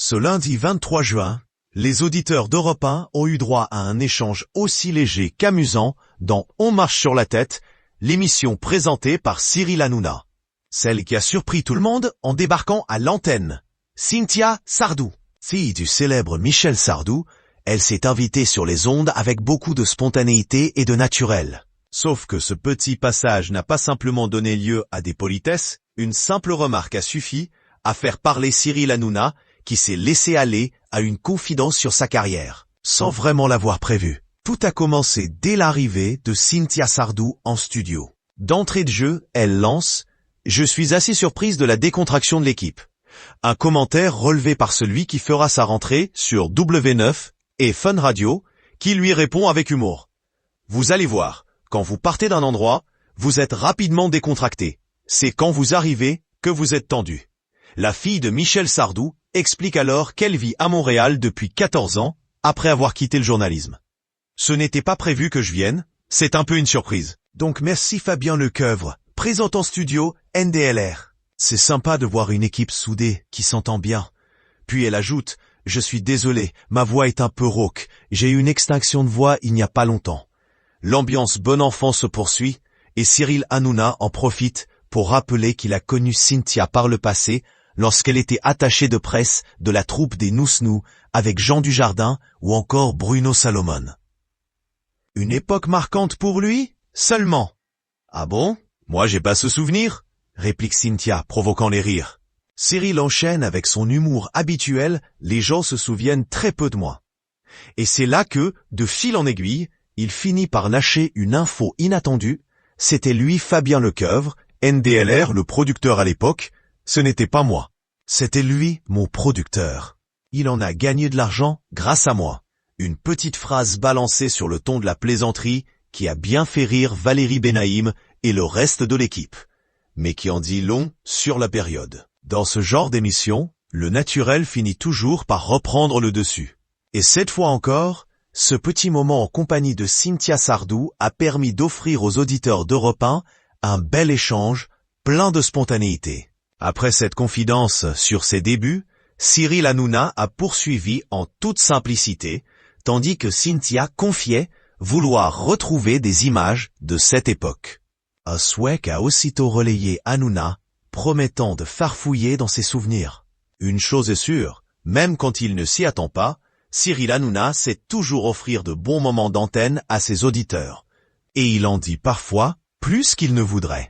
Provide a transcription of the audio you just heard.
Ce lundi 23 juin, les auditeurs d'Europe 1 ont eu droit à un échange aussi léger qu'amusant dans On marche sur la tête, l'émission présentée par Cyril Hanouna. Celle qui a surpris tout le monde en débarquant à l'antenne. Cynthia Sardou, fille du célèbre Michel Sardou, elle s'est invitée sur les ondes avec beaucoup de spontanéité et de naturel. Sauf que ce petit passage n'a pas simplement donné lieu à des politesses, une simple remarque a suffi à faire parler Cyril Hanouna, qui s'est laissé aller à une confidence sur sa carrière, sans vraiment l'avoir prévu. Tout a commencé dès l'arrivée de Cynthia Sardou en studio. D'entrée de jeu, elle lance « Je suis assez surprise de la décontraction de l'équipe ». Un commentaire relevé par celui qui fera sa rentrée sur W9 et Fun Radio, qui lui répond avec humour. Vous allez voir, quand vous partez d'un endroit, vous êtes rapidement décontracté. C'est quand vous arrivez que vous êtes tendu. La fille de Michel Sardou explique alors qu'elle vit à Montréal depuis 14 ans, après avoir quitté le journalisme. Ce n'était pas prévu que je vienne, c'est un peu une surprise. Donc merci Fabien Lecoeuvre, présent en studio NDLR. C'est sympa de voir une équipe soudée, qui s'entend bien. Puis elle ajoute, je suis désolé, ma voix est un peu rauque, j'ai eu une extinction de voix il n'y a pas longtemps. L'ambiance bon enfant se poursuit, et Cyril Hanouna en profite pour rappeler qu'il a connu Cynthia par le passé, lorsqu'elle était attachée de presse de la troupe des Nous-Nous avec Jean Dujardin ou encore Bruno Salomon. Une époque marquante pour lui, seulement. Ah bon? Moi j'ai pas ce souvenir, réplique Cynthia, provoquant les rires. Cyril enchaîne avec son humour habituel, les gens se souviennent très peu de moi. Et c'est là que, de fil en aiguille, il finit par lâcher une info inattendue, c'était lui Fabien Lecoeuvre, NDLR, le producteur à l'époque, ce n'était pas moi. C'était lui, mon producteur. Il en a gagné de l'argent grâce à moi. Une petite phrase balancée sur le ton de la plaisanterie qui a bien fait rire Valérie Benaïm et le reste de l'équipe, mais qui en dit long sur la période. Dans ce genre d'émission, le naturel finit toujours par reprendre le dessus. Et cette fois encore, ce petit moment en compagnie de Cynthia Sardou a permis d'offrir aux auditeurs d'Europe 1 un bel échange plein de spontanéité. Après cette confidence sur ses débuts, Cyril Hanouna a poursuivi en toute simplicité, tandis que Cynthia confiait vouloir retrouver des images de cette époque. Un souhait qu'a aussitôt relayé Hanouna, promettant de farfouiller dans ses souvenirs. Une chose est sûre, même quand il ne s'y attend pas, Cyril Hanouna sait toujours offrir de bons moments d'antenne à ses auditeurs. Et il en dit parfois plus qu'il ne voudrait.